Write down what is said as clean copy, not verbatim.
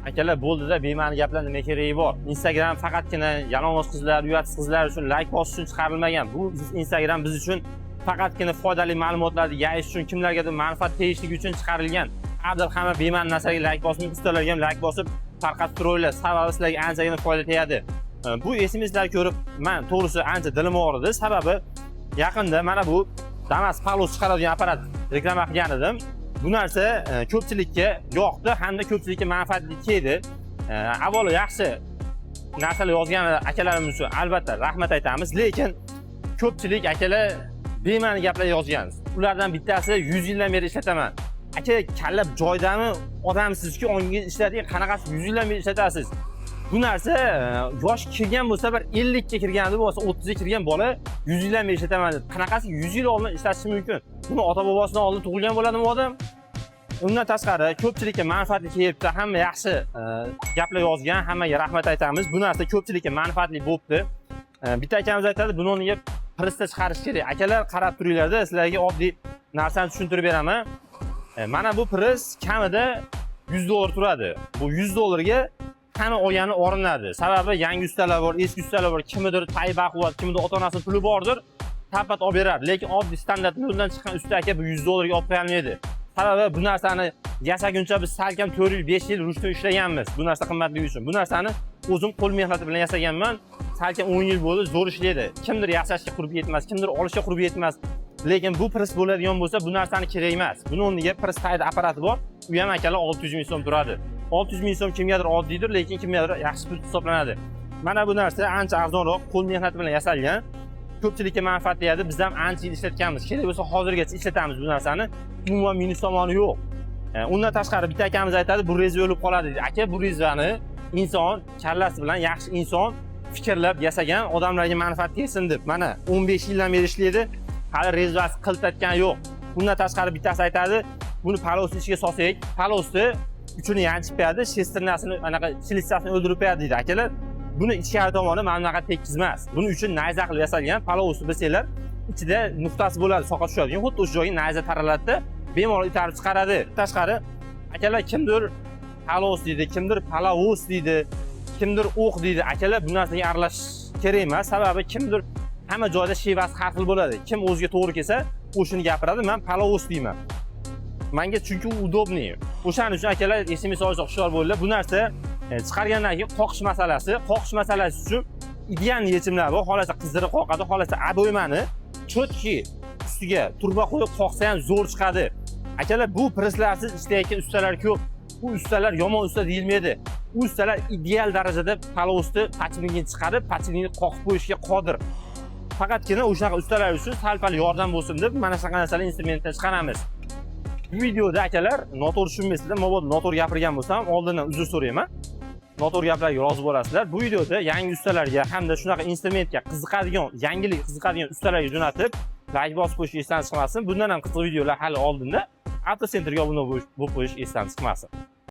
Akalar bo'ldi-da, bema'ni gaplar nima keragi bor? Instagram faqatgina yalang'och qizlar, uyatsiz qizlar uchun like bosish uchun chiqarilmagan. Bu Instagram biz uchun faqatgina foydali ma'lumotlarni yayish uchun, kimlargadir manfaat tegishligi uchun chiqarilgan. Har bir hamma bema'ni narsaga like bosib, ustalarga ham like bosib tarqatib turinglar. Sababi sizlarga anchagina foyda tegadi. Bu SMS'larni ko'rib, men to'g'risi ancha dilim og'ridi. Sababi yaqinda mana bu Damas Palos chiqaradigan apparat reklama qilgan edim. Bu narsa ko'pchilikka yoqdi hamda ko'pchilikka manfaatli keldi. Avvalo yaxshi narsalar yozgan akalarimiz uchun albatta rahmat aytamiz, lekin ko'pchilik akalar bema'ni gaplar yozgan. Ulardan bittasi 100 yildan beri ishlataman. Aka, kalla joydami odamsizki, ongingiz ishlating, qanaqasi 100 yildan beri ishlatasiz? Bu narsa yosh kirgan bo'lsa, bir 50 ga kirganda bo'lsa, 30 ga kirgan bola 100 yildan beri ishlataman deb. Qanaqasi 100 yil oldin ishlatishi mumkin? Buni ota-bobosidan oldin tug'ilgan bo'ladimi odam? Undan tashqari ko'pchilikka manfaatli kelibdi, hamma yaxshi gaplar yozgan, hammaga rahmat aytamiz. Bu narsa ko'pchilikka manfaatli bo'libdi. Bitta akamiz aytadi, buni o'rniga prista chiqarish kerak. Akalar qarab turinglar-da, sizlarga oddiy narsani tushuntirib beraman. Mana bu pris kamida $100 turadi. Bu $100 hamma olgani o'rinladi. Sababi yangi ustalar bor, eski ustalar bor, kimdir tay baquvvat, kimdir ota-onasi puli bordir, tapat olib beradi. Lekin oddiy standart yo'ldan chiqqan usta aka bu $100 ga olib qo'yolmaydi. Sababi bu narsani yasaguncha biz salkam 4 yil, 5 yil rushda ishlaganmiz. Bu narsa qimmatligi uchun. Bu narsani o'zim qo'l mehnati bilan yasaganman. Salkam 10 yil bo'ldi, zo'r ishlaydi. Kimdir yasashga qurbi yetmas, kimdir olishga qurbi yetmas. Lekin bu pris bo'ladigan bo'lsa, bu narsani kerak emas. Buni o'rniga pris tayda apparati bor. U ham akalar 600 ming so'm turadi. 600 ming so'm kimgadir oddiydir, lekin kimgadir yaxshi pul hisoblanadi. Mana bu narsa ancha arzonroq, qo'l mehnati bilan yasalgan. Ko'pchilikka manfaat beradi. Biz ham ancha yil ishlatganmiz. Kerak bo'lsa hozirgacha ishlatamiz bu narsani. Umuman minus tomoni yo'q. Undan tashqari bitta akamiz aytadi, bu rezva o'lib qoladi deydi. Aka, bu rezvani inson kallasi bilan yaxshi inson fikrlab yasagan, odamlarga manfaat tegsin deb. Mana 15 yildan beri ishlaydi. Hali rezvasi qiltatgan yo'q. Bundan tashqari bittasi aytadi, buni palosni ichiga solsak, palosni uchini yanchib qo'yadi, shesternasini, anaqa silitsasini o'ldirib qo'yadi deydi. Akalar, buni ichkari tomoni mana bunaqa tekis emas. Buning uchun nayza qilib yasalgan. Palosni bilsanglar, ichida nuqtasi bo'ladi, soqat tushadigan. Xuddi o'sha joyga nayza taraladida, bemalol itarib chiqaradi. Tashqari akalar kimdir palos deydi, kimdir palavos deydi, kimdir o'q deydi. Akalar, bu narsaga aralashish kerak emas. Sababi kimdir hamma joyda shevasi har xil bo'ladi. Kim o'ziga to'g'ri kelsa, o'shini gapiradi. Men palavos deyman. Menga chunki u udobniy. O'shaning uchun akalar SMS olishga hushyor bo'linglar. Bu narsa chiqargandan keyin qoqish masalasi. Qoqish masalasi uchun ideal yechimlar bor. Xohlasa qizdirib qoqadi, xohlasa abo'ymani chotki ustiga turba qo'yib qoqsa ham zo'r chiqadi. Akalar, bu prislarsiz ishlayotgan ustalar ko'p. Bu ustalar yomon usta deyilmaydi. Bu ustalar ideal darajada palovni pachligini chiqarib, pachligini qoqib qo'yishga qodir. Faqatgina o'shaqa ustalar uchun sal-pal yordam bo'lsin deb mana shunaqa narsalar instrumentdan chiqaramiz. Bu videoda akalar noto'g'ri tushunmaysizlar. Mabodo noto'g'ri gapirgan bo'lsam, oldindan uzr so'rayman. Noto'g'ri gaplarga rozi bo'lasizlar. Bu videoda yangi ustalarga hamda shunaqa instrumentga qiziqadigan, yangilik qiziqadigan ustalarga jo'natib, like bosib qo'yish esdan chiqmasin. Bundan ham qiziq videolar hali oldinda. Avtosentrga obuna bo'lib qo'yish esdan chiqmasin.